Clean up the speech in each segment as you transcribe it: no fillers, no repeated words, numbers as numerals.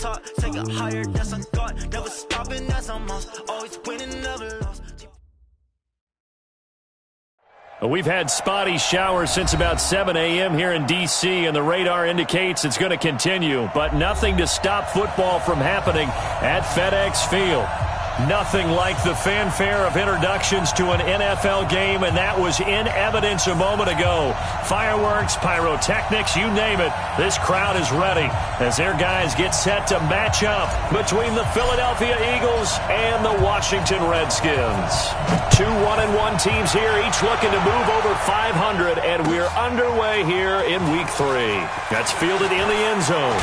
top, take it higher, that's a God. Never stopping, that's a must. Always winning, never lost. We've had spotty showers since about 7 a.m. here in D.C., and the radar indicates it's going to continue, but nothing to stop football from happening at FedEx Field. Nothing like the fanfare of introductions to an NFL game, and that was in evidence a moment ago. Fireworks, pyrotechnics, you name it. This crowd is ready as their guys get set to match up between the Philadelphia Eagles and the Washington Redskins. Two 1-1 teams here, each looking to move over 500, and we're underway here in Week 3. That's fielded in the end zone.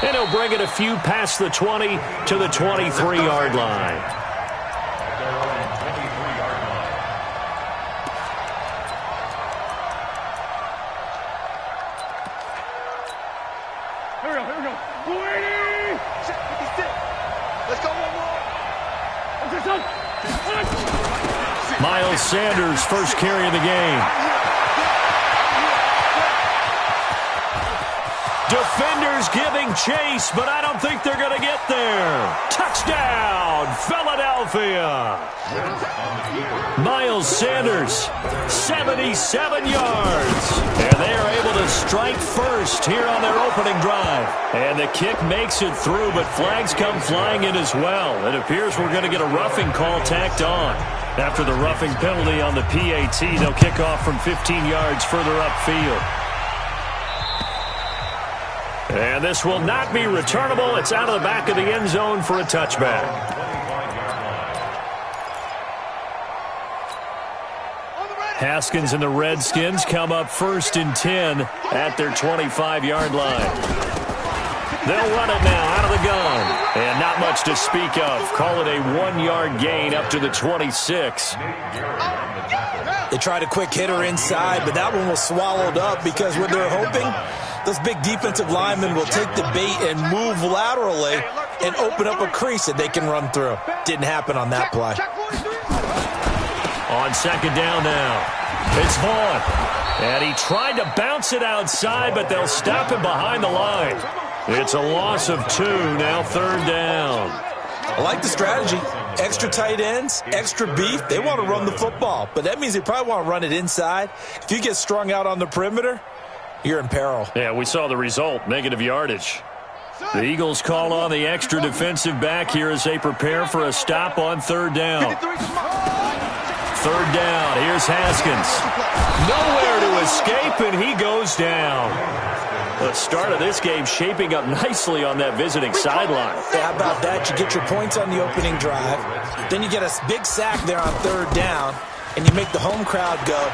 And he'll bring it a few past the 20 to the 23-yard line. Here we go. 280! Let's go one more. Miles Sanders, first carry of the game. Defenders giving chase, but I don't think they're going to get there. Touchdown, Philadelphia. Miles Sanders, 77 yards. And they are able to strike first here on their opening drive. And the kick makes it through, but flags come flying in as well. It appears we're going to get a roughing call tacked on. After the roughing penalty on the PAT, they'll kick off from 15 yards further upfield. And this will not be returnable. It's out of the back of the end zone for a touchback. Haskins and the Redskins come up 1st and 10 at their 25-yard line. They'll run it now out of the gun. And not much to speak of. Call it a 1-yard gain up to the 26. They tried a quick hitter inside, but that one was swallowed up because what they're hoping, those big defensive linemen will take the bait and move laterally and open up a crease that they can run through. Didn't happen on that play. On 2nd down now, it's Vaughn. And he tried to bounce it outside, but they'll stop him behind the line. It's a loss of 2, now 3rd down. I like the strategy. Extra tight ends, extra beef. They want to run the football, but that means they probably want to run it inside. If you get strung out on the perimeter, you're in peril. Yeah, we saw the result, negative yardage. The Eagles call on the extra defensive back here as they prepare for a stop on 3rd down. 3rd down, here's Haskins. Nowhere to escape, and he goes down. The start of this game shaping up nicely on that visiting sideline. Yeah, how about that? You get your points on the opening drive. Then you get a big sack there on 3rd down, and you make the home crowd go.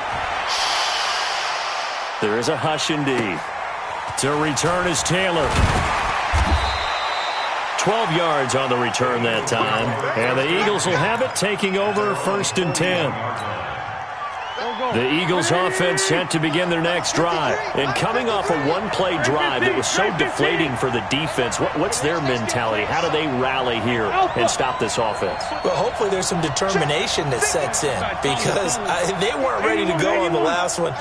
There is a hush indeed. To return is Taylor. 12 yards on the return that time. And the Eagles will have it, taking over 1st and 10. The Eagles offense set to begin their next drive. And coming off a one-play drive that was so deflating for the defense, what's their mentality? How do they rally here and stop this offense? Well, hopefully there's some determination that sets in because they weren't ready to go on the last one.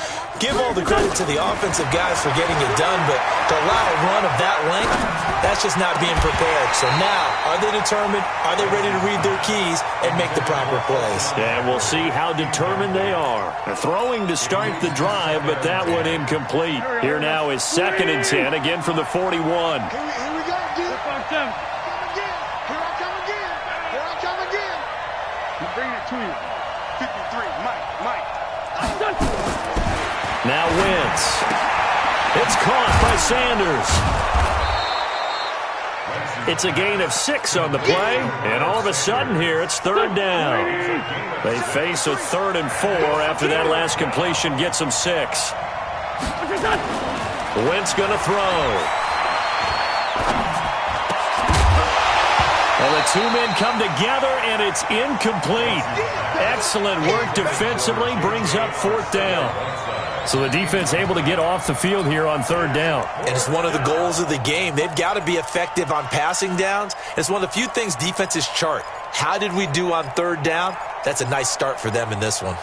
Give all the credit to the offensive guys for getting it done, but to allow a run of that length, that's just not being prepared. So now, are they determined? Are they ready to read their keys and make the proper plays? And we'll see how determined they are. They're throwing to start the drive, but that one incomplete. Here now is 2nd and 10, again from the 41. Here we go again. Here I come again. I'm bringing it to you. 53, Mike. Now Wentz. It's caught by Sanders. It's a gain of 6 on the play, and all of a sudden here it's 3rd down. They face a 3rd and 4 after that last completion gets them 6. Wentz going to throw. And the two men come together, and it's incomplete. Excellent work defensively, brings up 4th down. So the defense able to get off the field here on 3rd down. And it's one of the goals of the game. They've got to be effective on passing downs. It's one of the few things defenses chart. How did we do on 3rd down? That's a nice start for them in this one.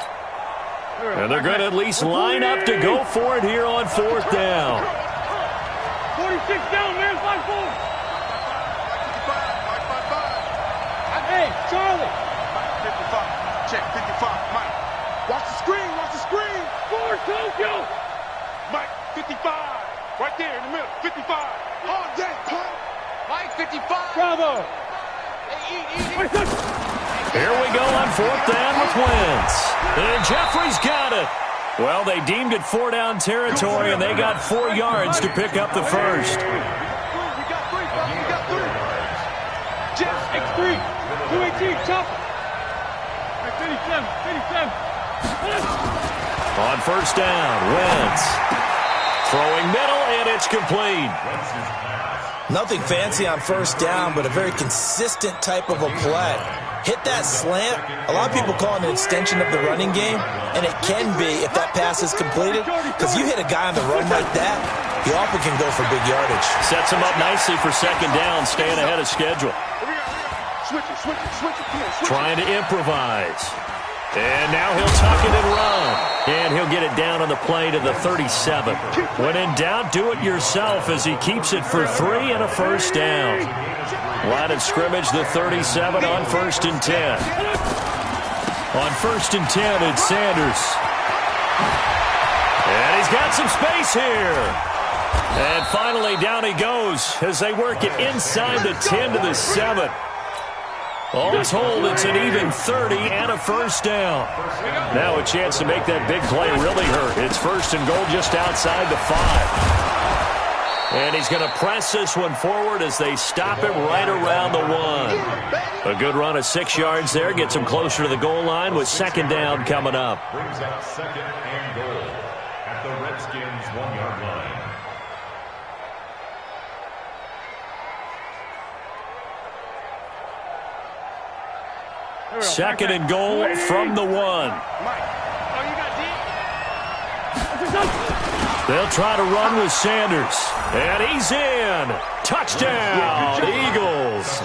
And they're going to at least line up to go for it here on 4th down. 46 down, man. 5-4. All day, punt. Mike 55. Bravo. Here we go on 4th down with Wentz. And Jeffrey's got it. Well, they deemed it 4-down territory, and they got 4 yards to pick up the first. You got 3, brother. You got 3. Jeff, X3. 218, chopper. 57, 57. On 1st down, Wentz. Throwing middle, and it's complete. Nothing fancy on 1st down, but a very consistent type of a play. Hit that slant. A lot of people call it an extension of the running game, and it can be if that pass is completed, because you hit a guy on the run like that, he often can go for big yardage. Sets him up nicely for 2nd down, staying ahead of schedule. Switch it. Trying to improvise. And now he'll tuck it and run. And he'll get it down on the play to the 37. When in doubt, do it yourself as he keeps it for 3 and a 1st down. Line of scrimmage, the 37 on 1st and 10. On 1st and 10, it's Sanders. And he's got some space here. And finally, down he goes as they work it inside the 10 to the 7. All told, it's an even 30 and a 1st down. Now a chance to make that big play really hurt. It's 1st and goal just outside the 5. And he's going to press this one forward as they stop him right around the 1. A good run of 6 yards there. Gets him closer to the goal line with 2nd down coming up. Brings up 2nd and goal at the Redskins' 1-yard line. 2nd and goal from the 1. They'll try to run with Sanders. And he's in. Touchdown, Eagles.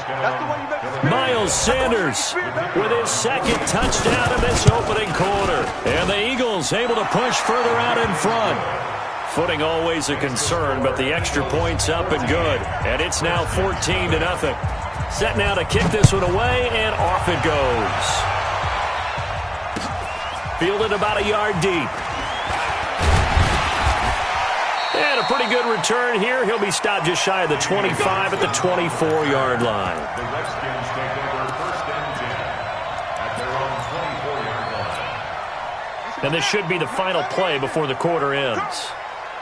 Miles Sanders with his 2nd touchdown in this opening quarter. And the Eagles able to push further out in front. Footing always a concern, but the extra point's up and good. And it's now 14-0. Set now to kick this one away, and off it goes. Fielded about a yard deep. And a pretty good return here. He'll be stopped just shy of the 25 at the 24-yard line. The Redskins take over 1st and 10 at their own 24-yard line. And this should be the final play before the quarter ends.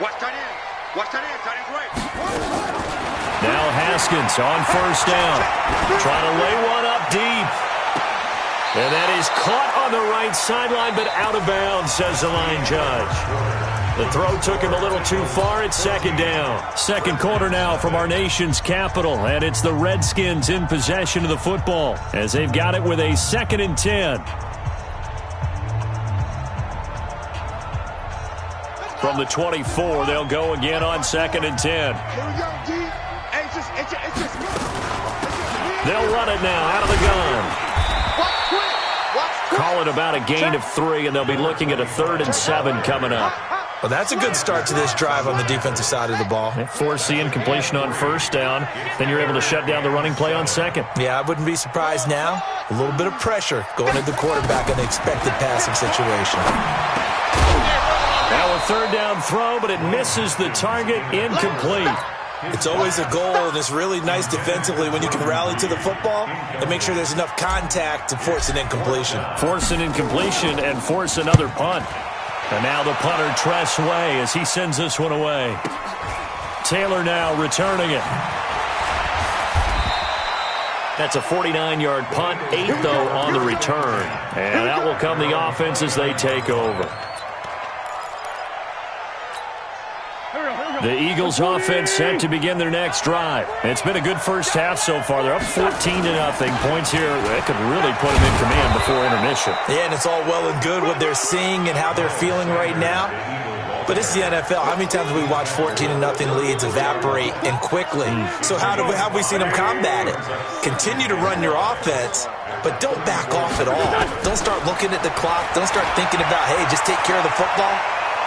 Watch tight end. Watch tight end. Tight end's right. Now Haskins on 1st down. Trying to lay one up deep. And that is caught on the right sideline, but out of bounds, says the line judge. The throw took him a little too far. It's 2nd down. 2nd quarter now from our nation's capital, and it's the Redskins in possession of the football as they've got it with a 2nd and 10. From the 24, they'll go again on 2nd and 10. Here we go, D. It's just They'll run it now out of the gun. Call it about a gain of 3, and they'll be looking at a 3rd and 7 coming up. Well, that's a good start to this drive on the defensive side of the ball. Force the incompletion on 1st down. Then you're able to shut down the running play on 2nd. Yeah, I wouldn't be surprised now. A little bit of pressure going at the quarterback in the expected passing situation. Now a 3rd down throw, but it misses the target, incomplete. It's always a goal, and it's really nice defensively when you can rally to the football and make sure there's enough contact to force an incompletion. Force an incompletion and force another punt. And now the punter Tress Way as he sends this one away. Taylor now returning it. That's a 49-yard punt, 8 though on the return. And that will come the offense as they take over. The Eagles offense set to begin their next drive. It's been a good first half so far. They're up 14-0. Points here that could really put them in command before intermission. Yeah, and it's all well and good what they're seeing and how they're feeling right now. But it's the NFL. How many times have we watched 14-0 leads evaporate and quickly? So how have we seen them combat it? Continue to run your offense, but don't back off at all. Don't start looking at the clock. Don't start thinking about, hey, just take care of the football.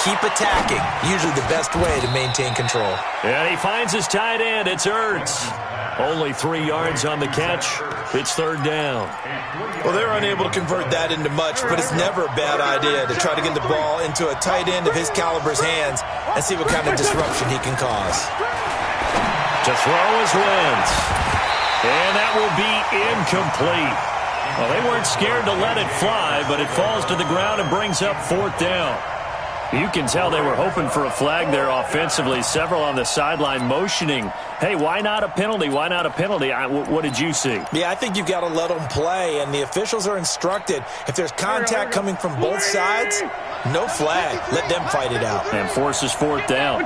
Keep attacking. Usually the best way to maintain control. And he finds his tight end. It's Ertz. Only 3 yards on the catch. It's 3rd down. Well, they're unable to convert that into much, but it's never a bad idea to try to get the ball into a tight end of his caliber's hands and see what kind of disruption he can cause. To throw is Wentz. And that will be incomplete. Well, they weren't scared to let it fly, but it falls to the ground and brings up 4th down. You can tell they were hoping for a flag there offensively. Several on the sideline motioning, hey, why not a penalty? Why not a penalty? What did you see? Yeah, I think you've got to let them play, and the officials are instructed. If there's contact coming from both sides, no flag. Let them fight it out. And forces 4th down.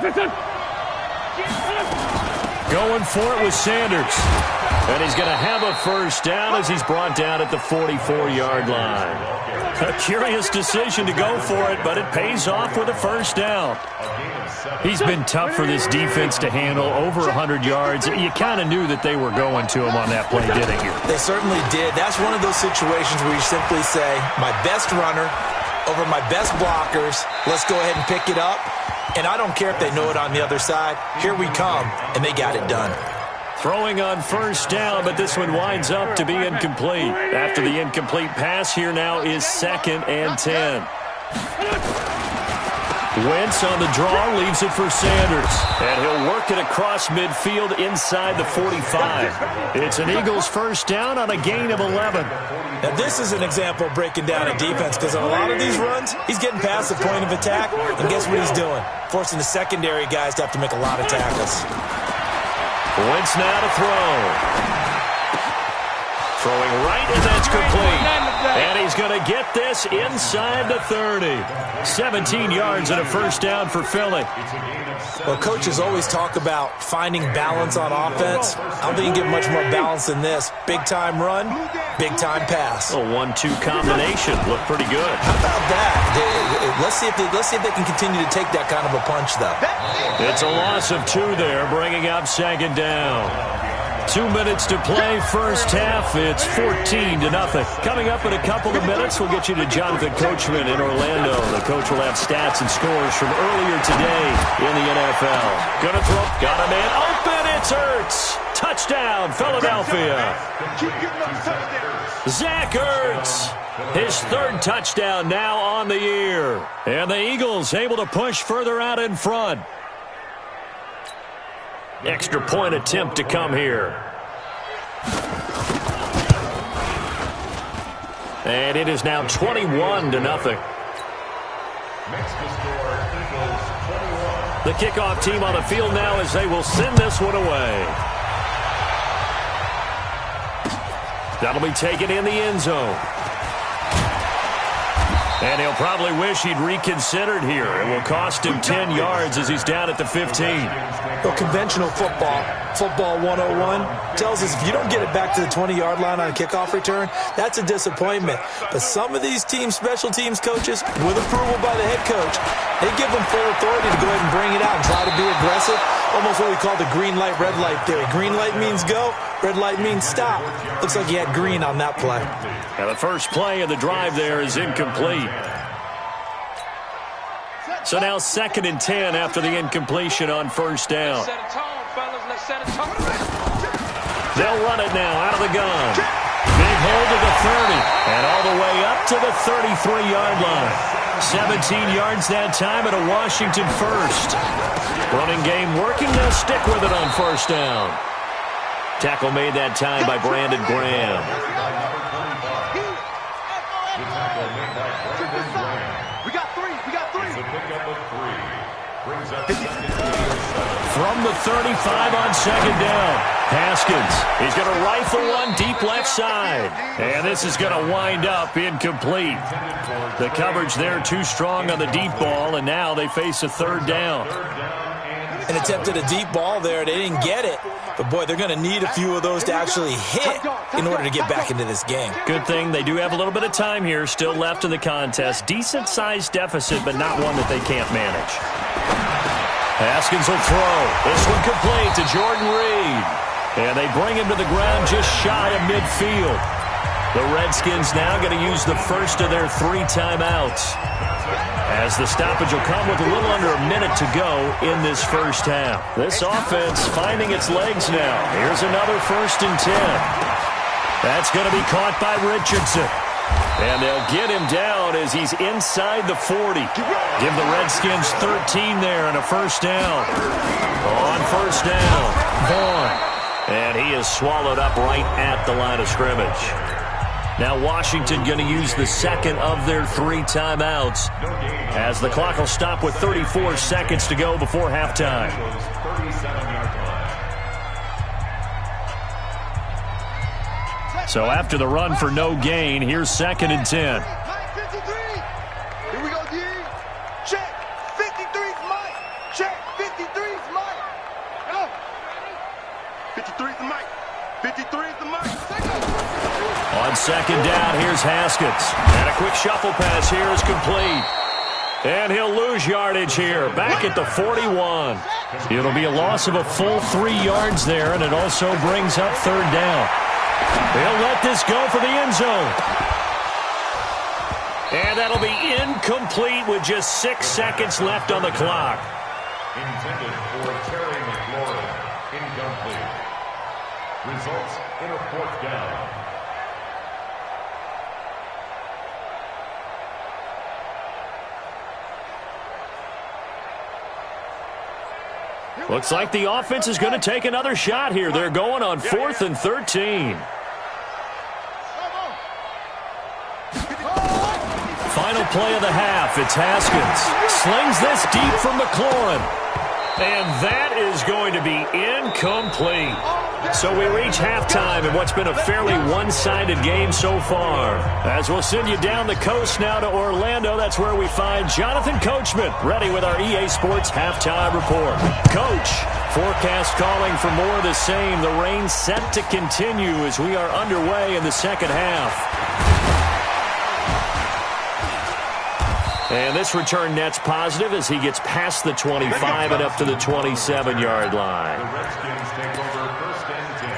Going for it with Sanders. And he's going to have a first down as he's brought down at the 44-yard line. A curious decision to go for it, but it pays off with a first down. He's been tough for this defense to handle, over 100 yards. You kind of knew that they were going to him on that play, didn't you? They certainly did. That's one of those situations where you simply say, my best runner over my best blockers. Let's go ahead and pick it up. And I don't care if they know it on the other side. Here we come, and they got it done. Throwing on first down, but this one winds up to be incomplete. After the incomplete pass, here now is 2nd and 10. Wentz on the draw, leaves it for Sanders. And he'll work it across midfield inside the 45. It's an Eagles first down on a gain of 11. Now, this is an example of breaking down a defense, because on a lot of these runs, he's getting past the point of attack, and guess what he's doing? Forcing the secondary guys to have to make a lot of tackles. Wentz now to throw. Throwing right, and that's complete. And he's going to get this inside the 30. 17 yards and a first down for Philly. Well, coaches always talk about finding balance on offense. I don't think you can get much more balance than this. Big-time run, big-time pass. A 1-2 combination. Looked pretty good. How about that? Let's see if they can continue to take that kind of a punch, though. It's a loss of 2 there, bringing up 2nd down. 2 minutes to play, first half. It's 14-0. Coming up in a couple of minutes, we'll get you to Jonathan Coachman in Orlando. The coach will have stats and scores from earlier today in the NFL. Gonna throw, got a man open, it's Ertz. Touchdown, Philadelphia. Zach Ertz, his 3rd touchdown now on the year. And the Eagles able to push further out in front. Extra point attempt to come here. And it is now 21-0. The kickoff team on the field now as they will send this one away. That'll be taken in the end zone. And he'll probably wish he'd reconsidered here. It will cost him 10 yards as he's down at the 15. Well, conventional football 101, tells us if you don't get it back to the 20-yard line on a kickoff return, that's a disappointment. But some of these special teams coaches, with approval by the head coach, they give them full authority to go ahead and bring it out and try to be aggressive. Almost what we call the green light, red light theory. Green light means go, red light means stop. Looks like he had green on that play. And the first play of the drive there is incomplete. So now 2nd and 10 after the incompletion on first down. They'll run it now out of the gun. Big hold to the 30 and all the way up to the 33-yard line. 17 yards that time and a Washington first. Running game working. They'll stick with it on first down. Tackle made that time by Brandon Graham. From the 35 on 2nd down. Haskins, he's going to rifle one deep left side. And this is going to wind up incomplete. The coverage there too strong on the deep ball, and now they face a 3rd down. An attempt at a deep ball there. They didn't get it. But, boy, they're going to need a few of those to actually hit in order to get back into this game. Good thing they do have a little bit of time here still left in the contest. Decent-sized deficit, but not one that they can't manage. Haskins will throw. This one complete to Jordan Reed. And they bring him to the ground just shy of midfield. The Redskins now going to use the first of their 3 timeouts, as the stoppage will come with a little under a minute to go in this first half. This offense finding its legs now. Here's another 1st and 10. That's going to be caught by Richardson. And they'll get him down as he's inside the 40. Give the Redskins 13 there and a first down. On first down, Vaughn. And he is swallowed up right at the line of scrimmage. Now Washington going to use the second of their 3 timeouts as the clock will stop with 34 seconds to go before halftime. So after the run for no gain, here's 2nd and 10. Here we go, D. Check. 53's Mike. Check. 53's Mike. Go. 53's the Mike. 53's the Mike. On 2nd down, here's Haskins. And a quick shuffle pass here is complete. And he'll lose yardage here, back at the 41. It'll be a loss of a full 3 yards there, and it also brings up 3rd down. They'll let this go for the end zone. And that'll be incomplete with just 6 seconds left on the clock. Intended for Terry McLaurin. Incomplete. Results in a 4th down. Looks like the offense is going to take another shot here. They're going on 4th and 13. Final play of the half. It's Haskins. Slings this deep from McLaurin. And that is going to be incomplete. So we reach halftime in what's been a fairly one-sided game so far. As we'll send you down the coast now to Orlando, that's where we find Jonathan Coachman ready with our EA Sports Halftime Report. Coach, forecast calling for more of the same. The rain set to continue as we are underway in the second half. And this return net's positive as he gets past the 25 and up to the 27-yard line. The Redskins take over 1st and 10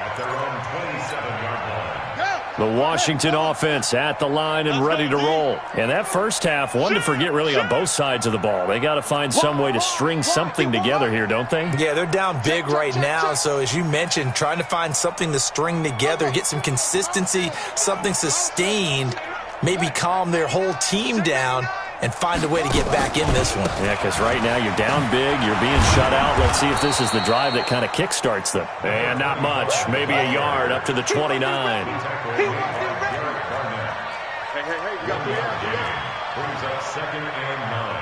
at their own 27-yard line. The Washington offense at the line and ready to roll. And that first half, one to forget really on both sides of the ball. They got to find some way to string something together here, don't they? Yeah, they're down big right now. So as you mentioned, trying to find something to string together, get some consistency, something sustained, maybe calm their whole team down and find a way to get back in this one. Yeah, because right now you're down big, you're being shut out. Let's see if this is the drive that kind of kickstarts them. And not much, maybe a yard up to the 29. Hey, you got the Brings up 2nd and 9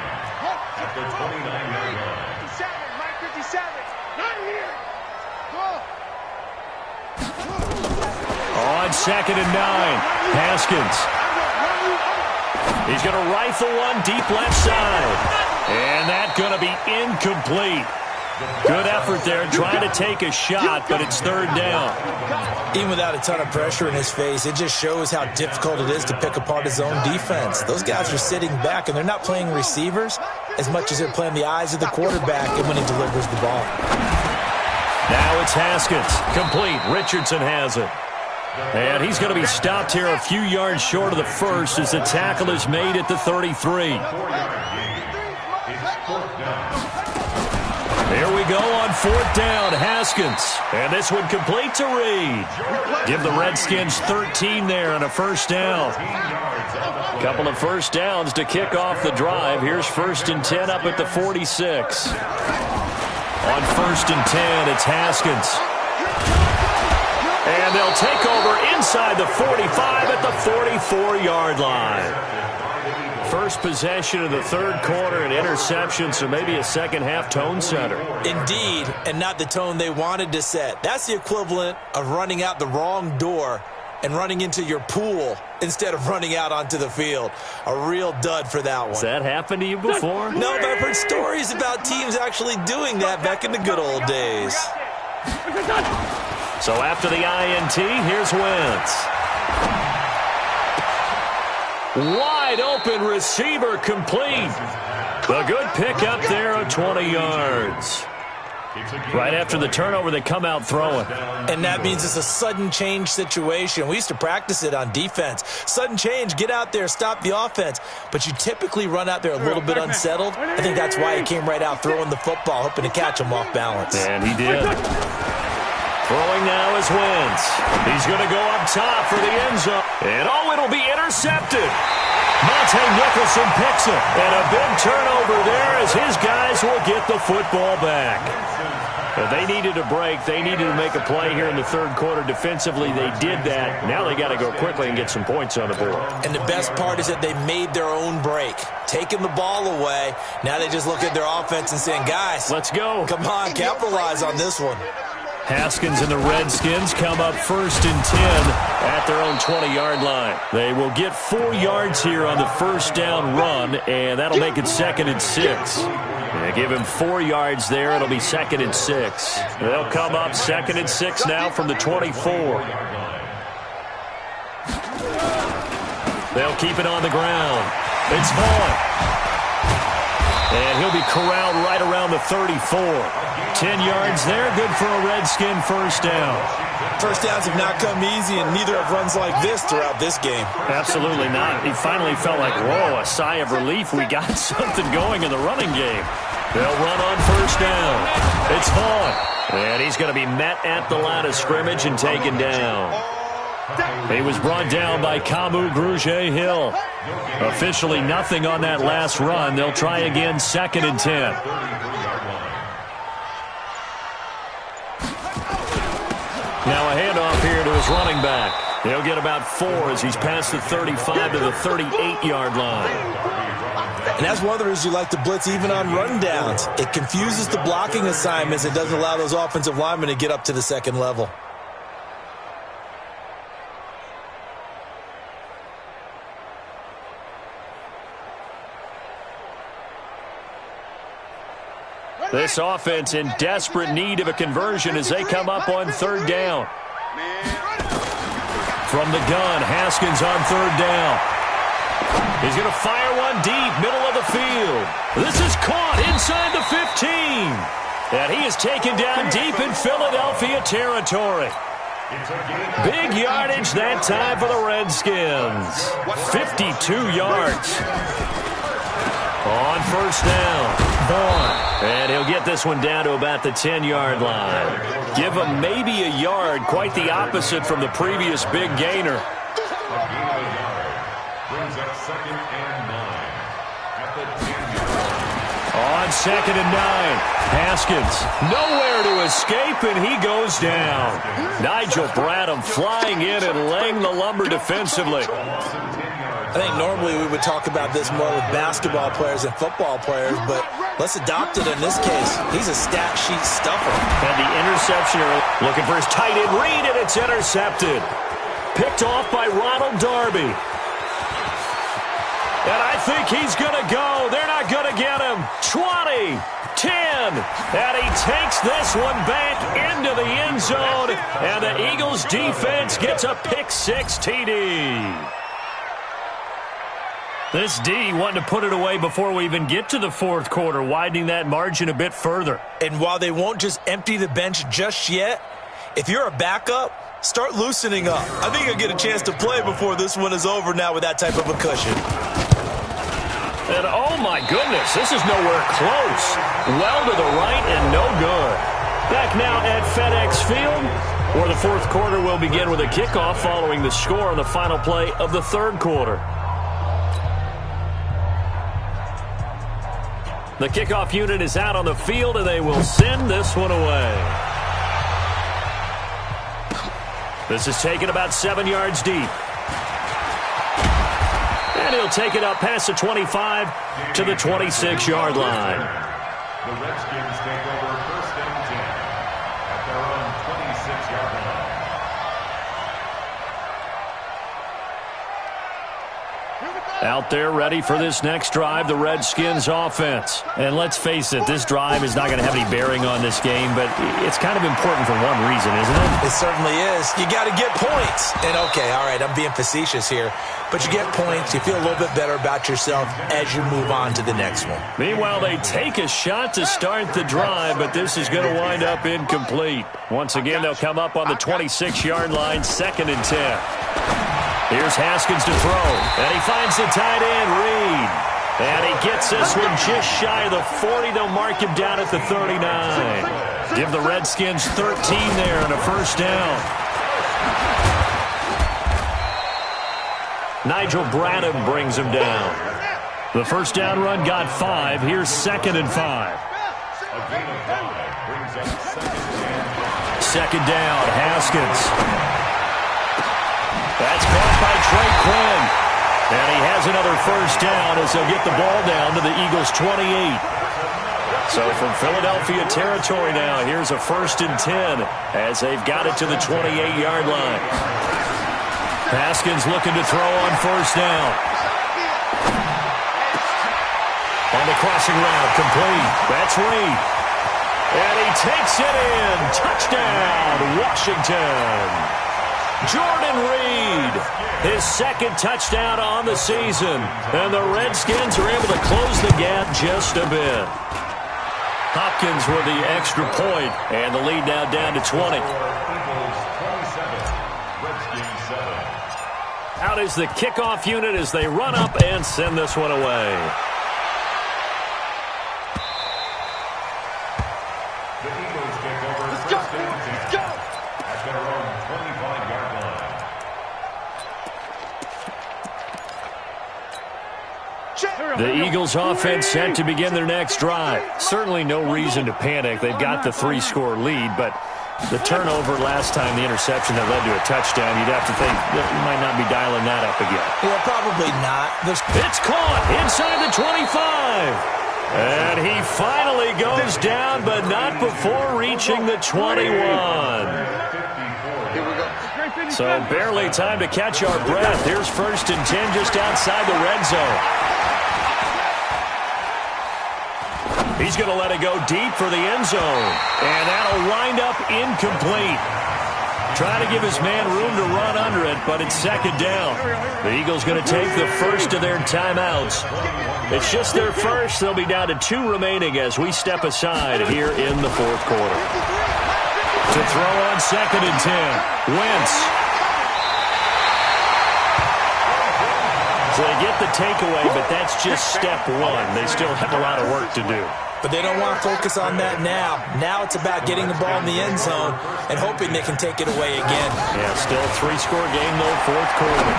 at the 29-yard line. 57, Mike 57. Not here. On 2nd and 9, Haskins. He's going to rifle one deep left side. And that's going to be incomplete. Good effort there, trying to take a shot, but it's 3rd down. Even without a ton of pressure in his face, it just shows how difficult it is to pick apart his own defense. Those guys are sitting back, and they're not playing receivers as much as they're playing the eyes of the quarterback and when he delivers the ball. Now it's Haskins. Complete. Richardson has it. And he's going to be stopped here a few yards short of the first as the tackle is made at the 33. Here we go on 4th down, Haskins. And this one complete to Reed. Give the Redskins 13 there and a first down. Couple of first downs to kick off the drive. Here's 1st and 10 up at the 46. On 1st and 10, it's Haskins. And they'll take over inside the 45 at the 44-yard line. First possession of the 3rd quarter, an interception, so maybe a second-half tone setter. Indeed, and not the tone they wanted to set. That's the equivalent of running out the wrong door and running into your pool instead of running out onto the field. A real dud for that one. Has that happened to you before? No, but I've heard stories about teams actually doing that back in the good old days. So after the INT, here's Wentz. Wide open receiver complete. A good pickup there of 20 yards. Right after the turnover, they come out throwing. And that means it's a sudden change situation. We used to practice it on defense. Sudden change, get out there, stop the offense. But you typically run out there a little bit unsettled. I think that's why he came right out throwing the football, hoping to catch him off balance. And he did. Throwing now is Wentz. He's going to go up top for the end zone. And it'll be intercepted. Monte Nicholson picks it. And a big turnover there as his guys will get the football back. But they needed a break. They needed to make a play here in the third quarter. Defensively, they did that. Now they got to go quickly and get some points on the board. And the best part is that they made their own break. Taking the ball away. Now they just look at their offense and saying, guys, let's go. Come on, capitalize on this one. Haskins and the Redskins come up 1st and 10 at their own 20-yard line. They will get 4 yards here on the first down run, and that'll make it 2nd and 6. They give him 4 yards there. It'll be 2nd and 6. They'll come up 2nd and 6 now from the 24. They'll keep it on the ground. It's Vaughn. And he'll be corralled right around the 34. 10 yards there, good for a Redskin first down. First downs have not come easy, and neither have runs like this throughout this game. Absolutely not. He finally felt like, whoa, a sigh of relief. We got something going in the running game. They'll run on first down. It's Vaughn. And he's going to be met at the line of scrimmage and taken down. He was brought down by Kamu Grugier-Hill. Officially nothing on that last run. They'll try again, 2nd and 10. Now a handoff here to his running back. He'll get about 4 as he's past the 35 to the 38-yard line. And that's one of the reasons you like to blitz even on rundowns. It confuses the blocking assignments. It doesn't allow those offensive linemen to get up to the second level. This offense in desperate need of a conversion as they come up on 3rd down. From the gun, Haskins on 3rd down. He's going to fire one deep, middle of the field. This is caught inside the 15. And he is taken down deep in Philadelphia territory. Big yardage that time for the Redskins. 52 yards. On first down, Vaughn. And he'll get this one down to about the 10-yard line. Give him maybe a yard, quite the opposite from the previous big gainer. Brings up 2nd and 9 at the 10-yard line. On 2nd and 9, Haskins nowhere to escape, and he goes down. Nigel Bradham flying in and laying the lumber defensively. I think normally we would talk about this more with basketball players and football players, but let's adopt it in this case. He's a stat sheet stuffer. And the interception, looking for his tight end read, and it's intercepted. Picked off by Ronald Darby. And I think he's going to go. They're not going to get him. 20, 10, and he takes this one back into the end zone, and the Eagles defense gets a pick-6 TD. This D wanting to put it away before we even get to the 4th quarter, widening that margin a bit further. And while they won't just empty the bench just yet, if you're a backup, start loosening up. I think you'll get a chance to play before this one is over now with that type of a cushion. And oh my goodness, this is nowhere close. Well to the right and no good. Back now at FedEx Field, where the 4th quarter will begin with a kickoff following the score on the final play of the 3rd quarter. The kickoff unit is out on the field, and they will send this one away. This is taken about 7 yards deep. And he'll take it up past the 25 to the 26-yard line. The Redskins take over 1st and 10 at their own 26-yard line. Out there ready for this next drive, the Redskins offense. And let's face it, this drive is not going to have any bearing on this game, but it's kind of important for one reason, isn't it? It certainly is. You got to get points. And okay, all right, I'm being facetious here, but you get points, you feel a little bit better about yourself as you move on to the next one. Meanwhile, they take a shot to start the drive, but this is going to wind up incomplete. Once again, they'll come up on the 26-yard line, 2nd and 10. Here's Haskins to throw, and he finds the tight end, Reed. And he gets this one just shy of the 40. They'll mark him down at the 39. Give the Redskins 13 there and a first down. Nigel Bradham brings him down. The first down run got 5. Here's 2nd and 5. A gain of 5 brings up 2nd and 5. Second down, Haskins. That's caught by Trey Quinn. And he has another first down as they'll get the ball down to the Eagles' 28. So from Philadelphia territory now, here's a 1st and 10 as they've got it to the 28-yard line. Haskins looking to throw on first down. On the crossing route, complete. That's Reed. And he takes it in. Touchdown, Washington. Jordan Reed, his 2nd touchdown on the season. And the Redskins are able to close the gap just a bit. Hopkins with the extra point, and the lead now down to 20. Eagles 27, Redskins 7. Out is the kickoff unit as they run up and send this one away. The Eagles take over first and 10 at their own 25-yard line. The Eagles offense set to begin their next drive. Certainly no reason to panic. They've got the 3-score lead, but the turnover last time, the interception that led to a touchdown, you'd have to think that you might not be dialing that up again. Yeah, probably not. It's caught inside the 25. And he finally goes down, but not before reaching the 21. So barely time to catch our breath. Here's 1st and 10 just outside the red zone. He's going to let it go deep for the end zone. And that'll wind up incomplete. Trying to give his man room to run under it, but it's 2nd down. The Eagles going to take the first of their timeouts. It's just their first. They'll be down to 2 remaining as we step aside here in the 4th quarter. To throw on 2nd and 10. Wentz. So they get the takeaway, but that's just step 1. They still have a lot of work to do. But they don't want to focus on that now. Now it's about getting the ball in the end zone and hoping they can take it away again. Yeah, still 3-score game, though, 4th quarter.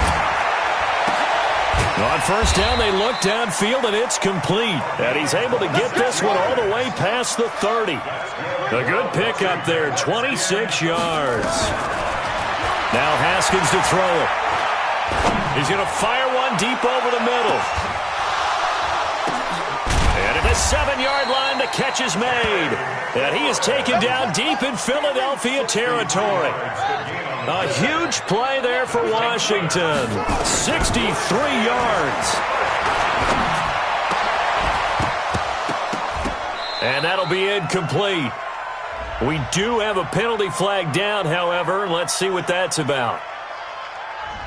On first down, they look downfield, and it's complete. And he's able to get this one all the way past the 30. A good pick up there, 26 yards. Now Haskins to throw it. He's going to fire one deep over the middle. And at the 7-yard line, the catch is made. And he is taken down deep in Philadelphia territory. A huge play there for Washington. 63 yards. And that'll be incomplete. We do have a penalty flag down, however. Let's see what that's about.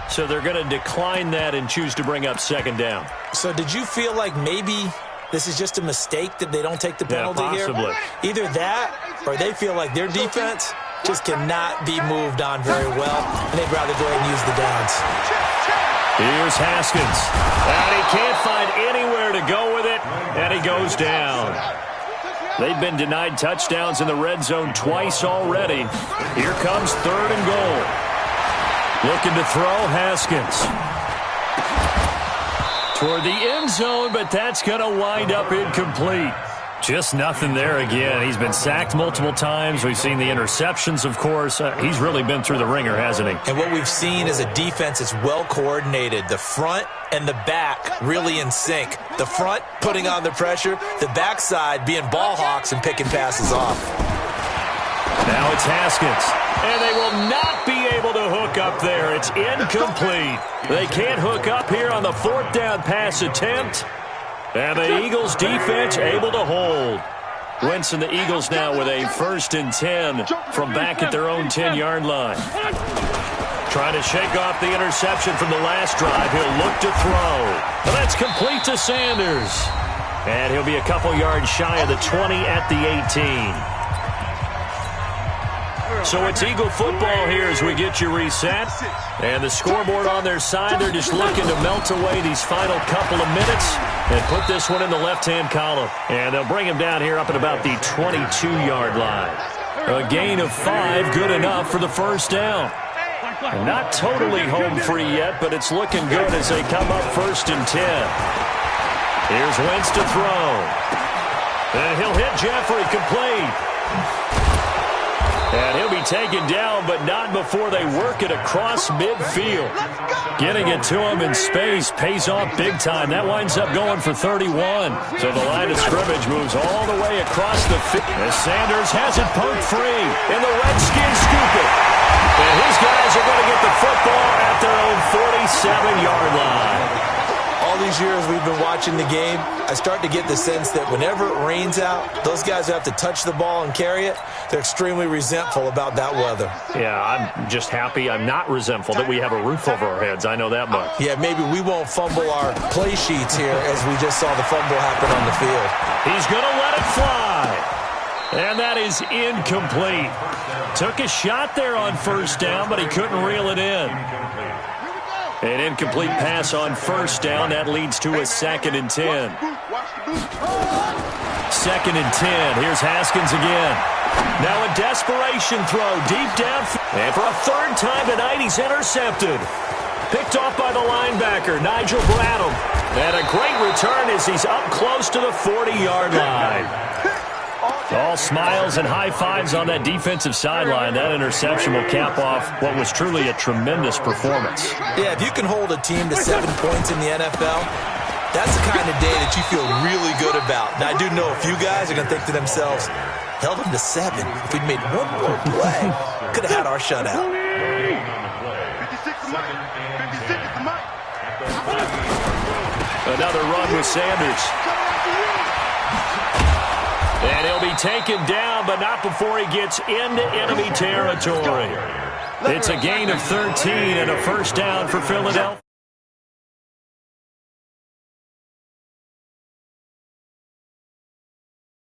So they're going to decline that and choose to bring up 2nd down. So did you feel like maybe this is just a mistake that they don't take the penalty possibly here? Either that or they feel like their defense just cannot be moved on very well, and they'd rather go ahead and use the downs. Here's Haskins. And he can't find anywhere to go with it, and he goes down. They've been denied touchdowns in the red zone twice already. Here comes 3rd and goal. Looking to throw, Haskins. Toward the end zone, but that's going to wind up incomplete. Just nothing there again. He's been sacked multiple times. We've seen the interceptions, of course. He's really been through the ringer, hasn't he? And what we've seen is a defense that's well coordinated. The front and the back really in sync. The front putting on the pressure, the backside being ball hawks and picking passes off. Now it's Haskins. And they will not be able to hook up there. It's incomplete. They can't hook up here on the 4th down pass attempt. And the Eagles defense able to hold. Wentz and the Eagles now with a 1st and 10 from back at their own 10-yard line. Trying to shake off the interception from the last drive. He'll look to throw. And that's complete to Sanders. And he'll be a couple yards shy of the 20 at the 18. So it's Eagle football here as we get you reset. And the scoreboard on their side, they're just looking to melt away these final couple of minutes and put this one in the left-hand column. And they'll bring him down here up at about the 22-yard line. A gain of 5, good enough for the first down. And not totally home free yet, but it's looking good as they come up 1st and 10. Here's Wentz to throw. And he'll hit Jeffrey complete. And he'll be taken down, but not before they work it across midfield. Getting it to him in space pays off big time. That winds up going for 31. So the line of scrimmage moves all the way across the field. As Sanders has it poked free, and the Redskins scoop it. And his guys are going to get the football at their own 47-yard line. All these years we've been watching the game, I start to get the sense that whenever it rains out, those guys who have to touch the ball and carry it, they're extremely resentful about that weather. Yeah, I'm just happy I'm not resentful that we have a roof over our heads. I know that much. Yeah, maybe we won't fumble our play sheets here as we just saw the fumble happen on the field. He's going to let it fly. And that is incomplete. Took a shot there on 1st down, but he couldn't reel it in. An incomplete pass on 1st down. That leads to a 2nd and 10. 2nd and 10. Here's Haskins again. Now a desperation throw deep down. And for a 3rd time tonight, he's intercepted. Picked off by the linebacker, Nigel Bradham. And a great return as he's up close to the 40-yard line. All smiles and high fives on that defensive sideline. That interception will cap off what was truly a tremendous performance. Yeah, if you can hold a team to 7 points in the NFL, that's the kind of day that you feel really good about. And I do know a few guys are going to think to themselves, held them to 7. If we'd made one more play, could have had our shutout. Another run with Sanders. And he'll be taken down, but not before he gets into enemy territory. It's a gain of 13 and a 1st down for Philadelphia.